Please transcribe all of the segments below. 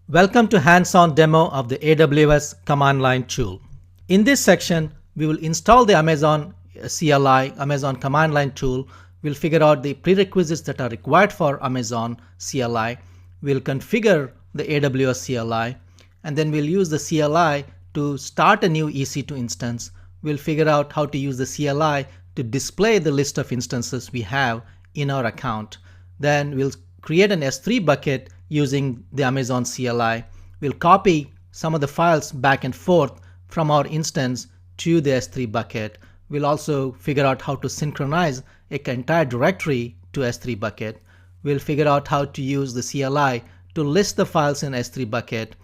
Welcome to hands-on demo of the AWS command line tool. In this section, we will install the Amazon CLI, Amazon command line tool. We'll figure out the prerequisites that are required for Amazon CLI. We'll configure the AWS CLI, and then we'll use the CLI to start a new EC2 instance. We'll figure out how to use the CLI to display the list of instances we have in our account. Then we'll create an S3 bucket using the Amazon CLI. We'll copy some of the files back and forth from our instance to the S3 bucket. We'll also figure out how to synchronize an entire directory to S3 bucket. We'll figure out how to use the CLI to list the files in S3 bucket,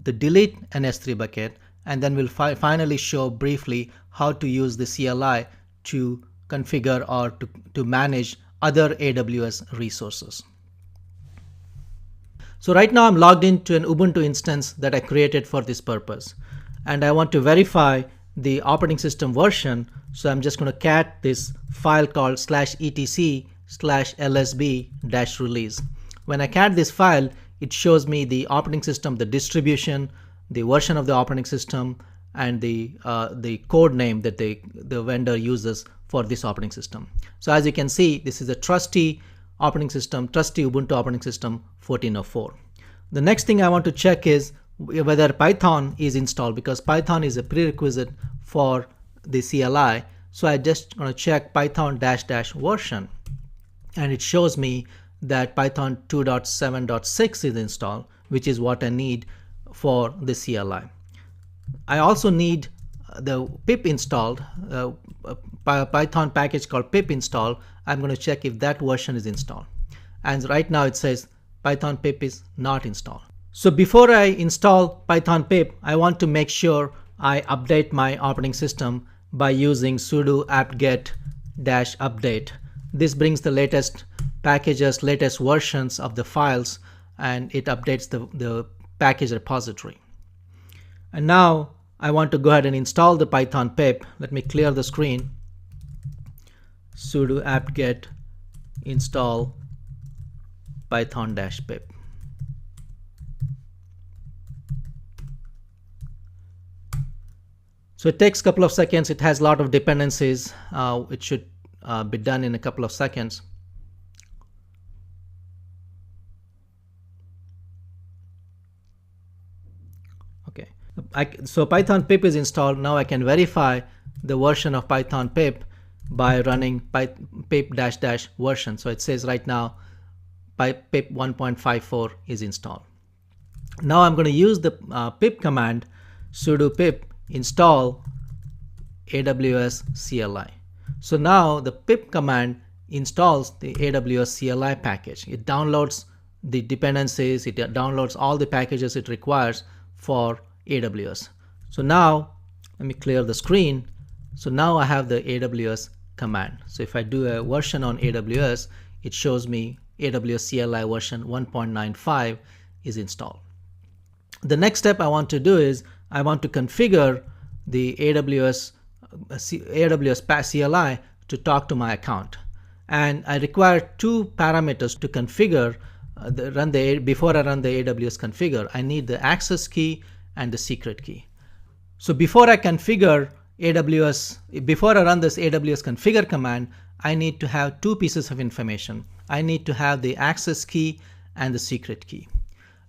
to delete an S3 bucket, and then we'll finally show briefly how to use the CLI to configure or to manage other AWS resources. So right now I'm logged into an Ubuntu instance that I created for this purpose, and I want to verify the operating system version. So I'm just going to cat this file called /etc/lsb-release. When I cat this file, it shows me the operating system, the distribution, the version of the operating system, and the code name that the vendor uses for this operating system. So as you can see, this is a trusty operating system, trusty Ubuntu operating system 14.04. The next thing I want to check is whether Python is installed, because Python is a prerequisite for the CLI. So I just going to check Python -- version, and it shows me that Python 2.7.6 is installed, which is what I need for the CLI. I also need the pip installed, Python package called pip installed. I'm going to check if that version is installed. And right now it says Python pip is not installed. So before I install Python pip, I want to make sure I update my operating system by using sudo apt-get -update. This brings the latest packages, latest versions of the files, and it updates the package repository. And now I want to go ahead and install the Python pip. Let me clear the screen. Sudo apt-get install python -pip. So it takes a couple of seconds. It has a lot of dependencies. It should be done in a couple of seconds. Okay, so Python pip is installed. Now I can verify the version of Python pip by running pip -- version. So it says right now pip 1.54 is installed. Now I'm going to use the pip command, sudo pip install AWS CLI. So now the pip command installs the AWS CLI package. It downloads the dependencies, it downloads all the packages it requires for AWS. So now let me clear the screen. So now I have the AWS command. So if I do a version on AWS, it shows me AWS CLI version 1.95 is installed. The next step I want to do is I want to configure the AWS CLI to talk to my account. And I require two parameters to configure before I run the AWS configure. I need the access key and the secret key. So before I run this AWS configure command, I need to have two pieces of information. I need to have the access key and the secret key.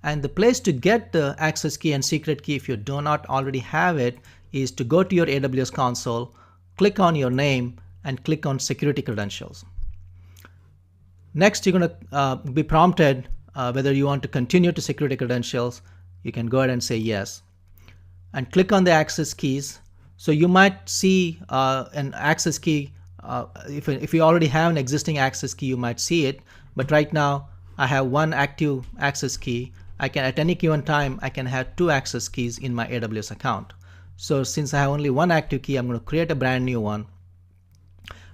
And the place to get the access key and secret key, if you do not already have it, is to go to your AWS console, click on your name, and click on security credentials. Next, you're going to be prompted whether you want to continue to security credentials. You can go ahead and say yes. And click on the access keys. So you might see an access key. If you already have an existing access key, you might see it. But right now, I have one active access key. At any given time, I can have two access keys in my AWS account. So since I have only one active key, I'm going to create a brand new one.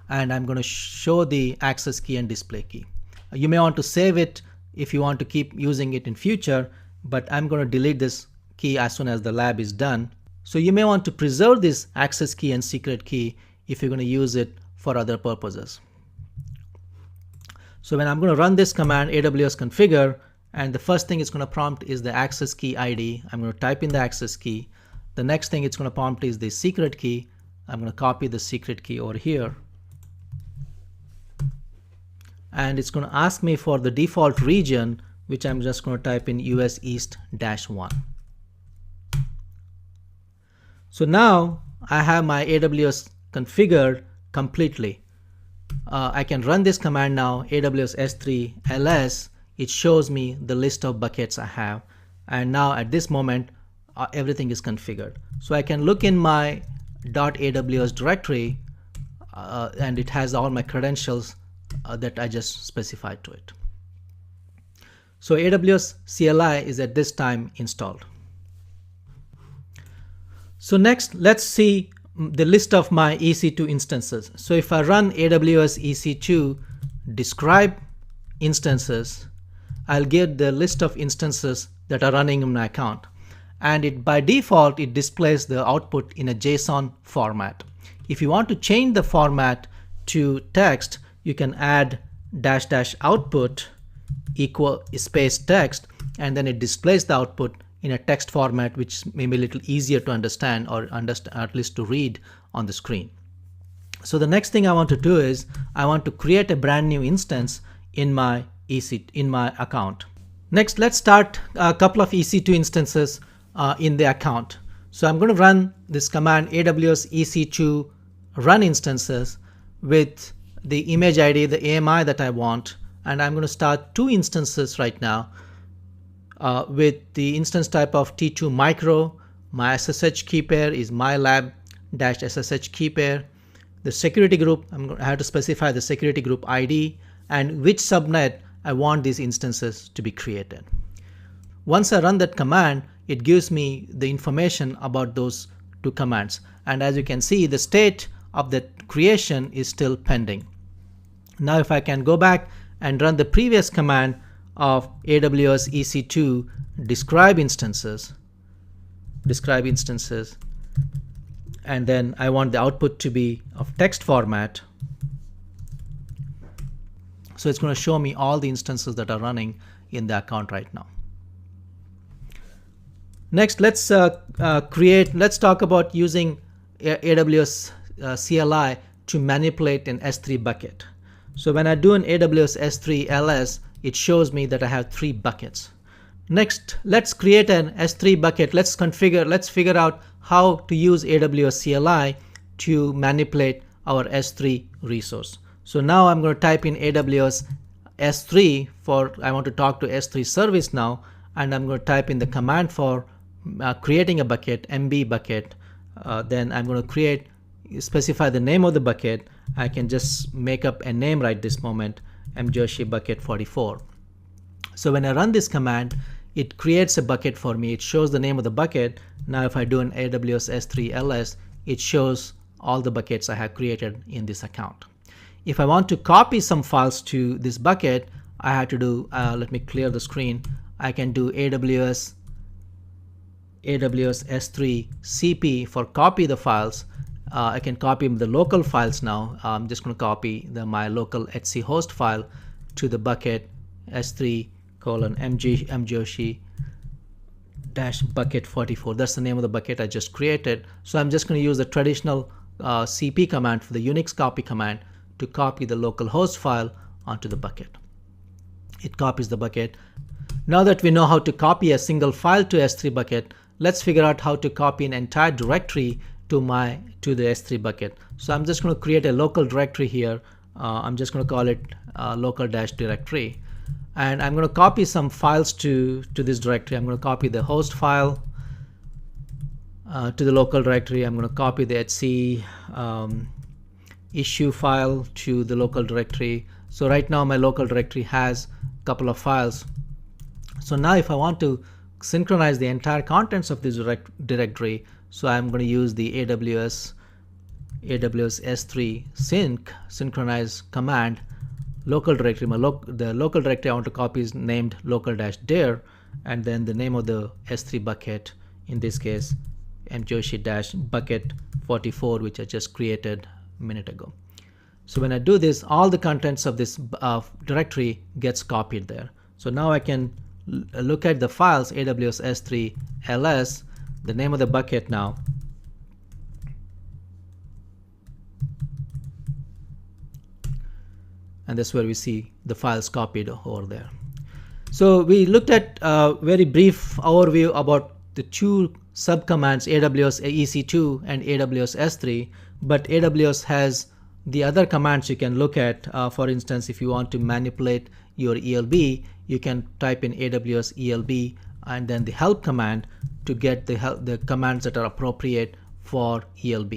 And I'm going to show the access key and display key. You may want to save it if you want to keep using it in future, but I'm going to delete this key as soon as the lab is done. So you may want to preserve this access key and secret key if you're going to use it for other purposes. So when I'm going to run this command AWS configure, And the first thing it's going to prompt is the access key ID. I'm going to type in the access key. The next thing it's going to prompt is the secret key. I'm going to copy the secret key over here. And it's going to ask me for the default region, which I'm just going to type in US East-1. So now I have my AWS configured completely. I can run this command now, AWS S3 ls. It shows me the list of buckets I have. And now at this moment, everything is configured. So I can look in my .aws directory and it has all my credentials that I just specified to it. So AWS CLI is at this time installed. So next, let's see the list of my EC2 instances. So if I run AWS EC2 describe instances, I'll get the list of instances that are running in my account. And by default, it displays the output in a JSON format. If you want to change the format to text, you can add --output equal space text, and then it displays the output in a text format, which may be a little easier to understand or at least to read on the screen. So the next thing I want to do is I want to create a brand new instance in my account. Next, let's start a couple of EC2 instances in the account. So I'm going to run this command AWS EC2 run instances with the image ID, the AMI that I want, and I'm going to start 2 instances right now with the instance type of T2 micro. My SSH key pair is mylab-SSH key pair. The security group, I have to specify the security group ID and which subnet I want these instances to be created. Once I run that command, it gives me the information about those 2 commands. And as you can see, the state of that creation is still pending. Now if I can go back and run the previous command of AWS EC2 describe instances, and then I want the output to be of text format. So it's going to show me all the instances that are running in the account right now. Next, let's talk about using AWS CLI to manipulate an S3 bucket. So when I do an AWS S3 ls, it shows me that I have 3 buckets. Next, let's create an S3 bucket. Let's figure out how to use AWS CLI to manipulate our S3 resource. So now I'm going to type in AWS S3 I want to talk to S3 service now, and I'm going to type in the command for creating a bucket, MB bucket. Then I'm going to specify the name of the bucket. I can just make up a name right this moment, mjoshi bucket 44. So when I run this command, it creates a bucket for me. It shows the name of the bucket. Now if I do an AWS S3 ls, it shows all the buckets I have created in this account. If I want to copy some files to this bucket, I have to do, let me clear the screen. I can do AWS S3 CP for copy the files. I can copy the local files now. I'm just going to copy my local etc host file to the bucket s3:mjoshi bucket 44. That's the name of the bucket I just created. So I'm just going to use the traditional CP command for the Unix copy command to copy the local host file onto the bucket. It copies the bucket. Now that we know how to copy a single file to S3 bucket, let's figure out how to copy an entire directory to the S3 bucket. So I'm just going to create a local directory here. I'm just going to call it local-directory. And I'm going to copy some files to this directory. I'm going to copy the host file to the local directory. I'm going to copy the etc issue file to the local directory. So right now my local directory has a couple of files. So now if I want to synchronize the entire contents of this directory, so I'm going to use the AWS S3 synchronize command. Local directory, the local directory I want to copy is named local-dir, and then the name of the S3 bucket, in this case mjoshi-bucket 44, which I just created a minute ago. So when I do this, all the contents of this directory gets copied there. So now I can look at the files AWS S3 ls, the name of the bucket now, and that's where we see the files copied over there. So we looked at a very brief overview about the two subcommands AWS EC2 and AWS S3, but AWS has the other commands you can look at. For instance, if you want to manipulate your ELB, you can type in AWS ELB and then the help command to get the commands that are appropriate for ELB.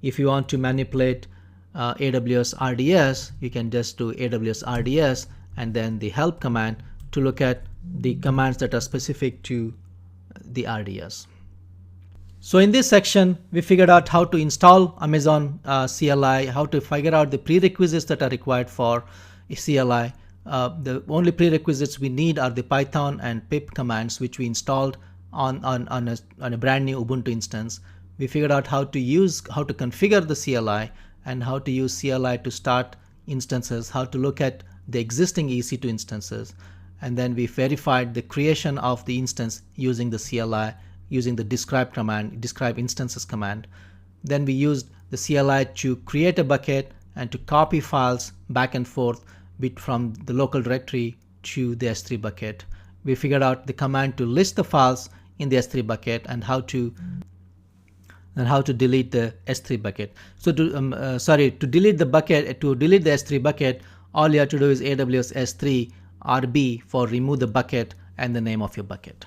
If you want to manipulate AWS RDS, you can just do AWS RDS and then the help command to look at the commands that are specific to the RDS. So in this section, we figured out how to install Amazon CLI, how to figure out the prerequisites that are required for a CLI. The only prerequisites we need are the Python and pip commands, which we installed on a brand new Ubuntu instance. We figured out how to configure the CLI and how to use CLI to start instances, how to look at the existing EC2 instances, and then we verified the creation of the instance using the CLI, using the describe command, describe instances command. Then we used the CLI to create a bucket and to copy files back and forth from the local directory to the S3 bucket. We figured out the command to list the files in the S3 bucket and how to delete the S3 bucket. So to delete the bucket, to delete the S3 bucket, all you have to do is AWS S3 RB for remove the bucket and the name of your bucket.